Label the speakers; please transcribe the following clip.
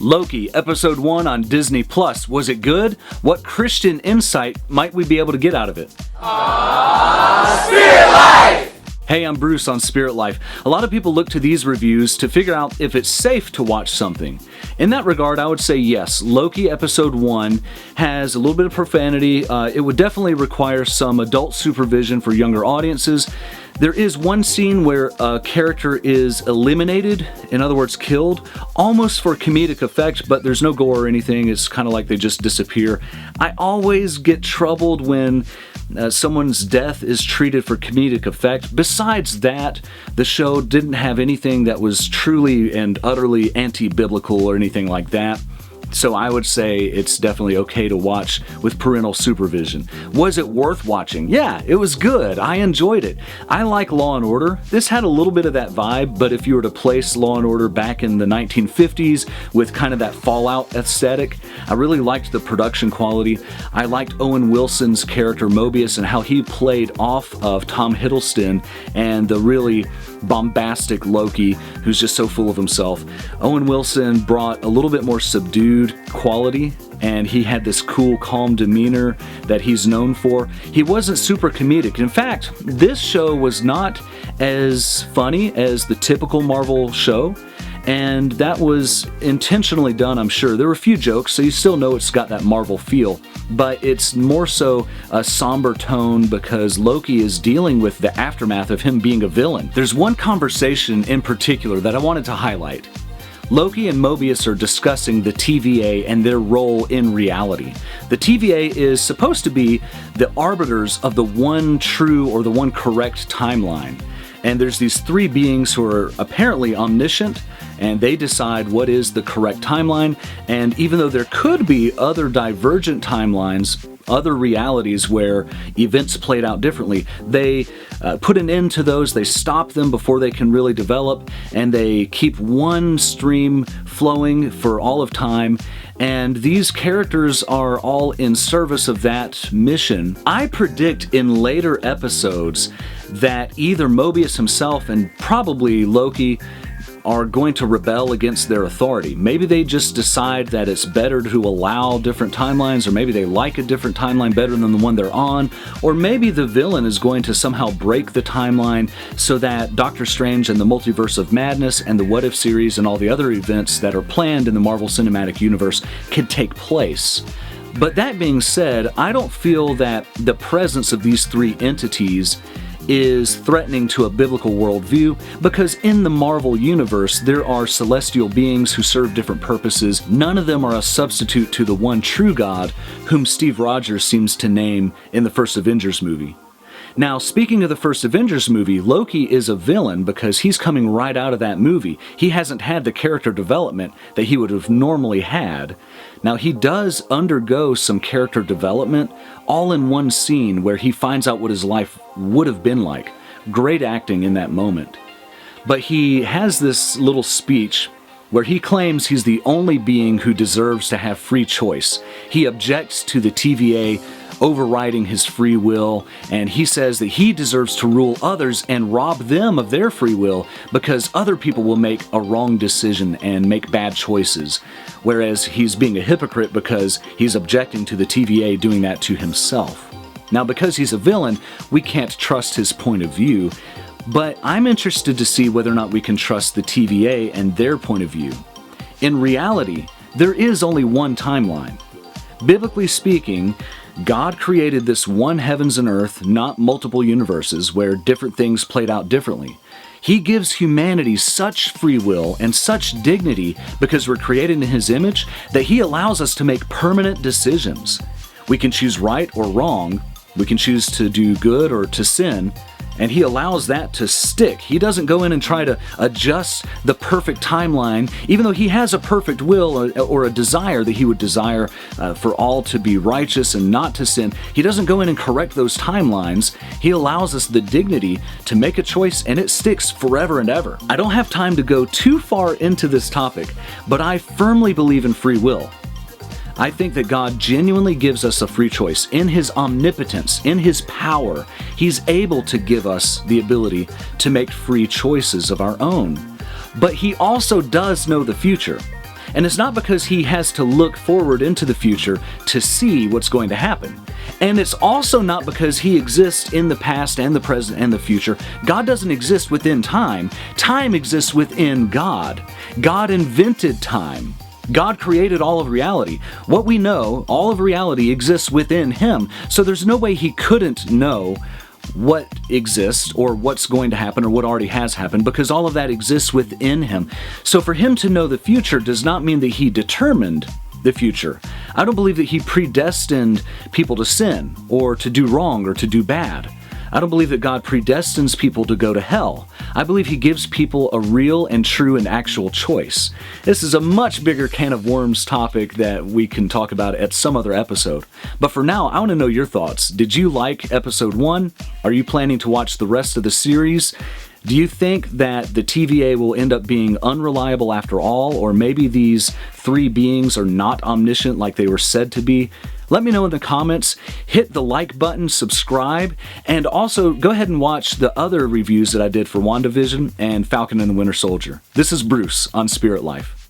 Speaker 1: Loki, Episode 1 on Disney+. Was it good? What Christian insight might we be able to get out of it?
Speaker 2: SpiritLife!
Speaker 1: Hey, I'm Bruce on SpiritLife. A lot of people look to these reviews to figure out if it's safe to watch something. In that regard, I would say yes. Loki Episode 1 has a little bit of profanity. It would definitely require some adult supervision for younger audiences. There is one scene where a character is eliminated, in other words, killed, almost for comedic effect, but there's no gore or anything. It's kind of like they just disappear. I always get troubled when someone's death is treated for comedic effect. Besides that, the show didn't have anything that was truly and utterly anti-biblical or anything like that. So I would say it's definitely okay to watch with parental supervision. Was it worth watching? Yeah, it was good. I enjoyed it. I like Law & Order. This had a little bit of that vibe, but if you were to place Law & Order back in the 1950s with kind of that Fallout aesthetic, I really liked the production quality. I liked Owen Wilson's character Mobius and how he played off of Tom Hiddleston and the really bombastic Loki, who's just so full of himself. Owen Wilson brought a little bit more subdued quality, and he had this cool, calm demeanor that he's known for. He wasn't super comedic. In fact, this show was not as funny as the typical Marvel show, and that was intentionally done, I'm sure. There were a few jokes, so you still know it's got that Marvel feel, but it's more so a somber tone because Loki is dealing with the aftermath of him being a villain. There's one conversation in particular that I wanted to highlight. Loki and Mobius are discussing the TVA and their role in reality. The TVA is supposed to be the arbiters of the one true or the one correct timeline. And there's these three beings who are apparently omniscient, and they decide what is the correct timeline. And even though there could be other divergent timelines, other realities where events played out differently, they put an end to those, they stop them before they can really develop, and they keep one stream flowing for all of time. And these characters are all in service of that mission. I predict in later episodes that either Mobius himself and probably Loki are going to rebel against their authority. Maybe they just decide that it's better to allow different timelines, or maybe they like a different timeline better than the one they're on, or maybe the villain is going to somehow break the timeline so that Doctor Strange and the Multiverse of Madness and the What If series and all the other events that are planned in the Marvel Cinematic Universe can take place. But that being said, I don't feel that the presence of these three entities is threatening to a biblical worldview, because in the Marvel Universe there are celestial beings who serve different purposes. None of them are a substitute to the one true God, whom Steve Rogers seems to name in the first Avengers movie. Now, speaking of the first Avengers movie, Loki is a villain because he's coming right out of that movie. He hasn't had the character development that he would have normally had. Now, he does undergo some character development all in one scene where he finds out what his life would have been like. Great acting in that moment. But he has this little speech where he claims he's the only being who deserves to have free choice. He objects to the TVA overriding his free will, and he says that he deserves to rule others and rob them of their free will because other people will make a wrong decision and make bad choices, whereas he's being a hypocrite because he's objecting to the TVA doing that to himself. Now, because he's a villain, we can't trust his point of view, but I'm interested to see whether or not we can trust the TVA and their point of view. In reality, there is only one timeline. Biblically speaking, God created this one heavens and earth, not multiple universes where different things played out differently. He gives humanity such free will and such dignity because we're created in His image that He allows us to make permanent decisions. We can choose right or wrong, we can choose to do good or to sin, and He allows that to stick. He doesn't go in and try to adjust the perfect timeline, even though He has a perfect will or a desire that He would desire for all to be righteous and not to sin. He doesn't go in and correct those timelines. He allows us the dignity to make a choice, and it sticks forever and ever. I don't have time to go too far into this topic, but I firmly believe in free will. I think that God genuinely gives us a free choice. In His omnipotence, in His power, He's able to give us the ability to make free choices of our own. But He also does know the future. And it's not because he has to look forward into the future to see what's going to happen. And it's also not because he exists in the past and the present and the future. God doesn't exist within time. Time exists within God. God invented time. God created all of reality. What we know, all of reality exists within him. So there's no way he couldn't know what exists or what's going to happen or what already has happened, because all of that exists within him. So for him to know the future does not mean that he determined the future. I don't believe that he predestined people to sin or to do wrong or to do bad. I don't believe that God predestines people to go to hell. I believe he gives people a real and true and actual choice. This is a much bigger can of worms topic that we can talk about at some other episode. But for now, I want to know your thoughts. Did you like episode 1? Are you planning to watch the rest of the series? Do you think that the TVA will end up being unreliable after all, or maybe these 3 beings are not omniscient like they were said to be? Let me know in the comments. Hit the like button, subscribe, and also go ahead and watch the other reviews that I did for WandaVision and Falcon and the Winter Soldier. This is Bruce on Spirit Life.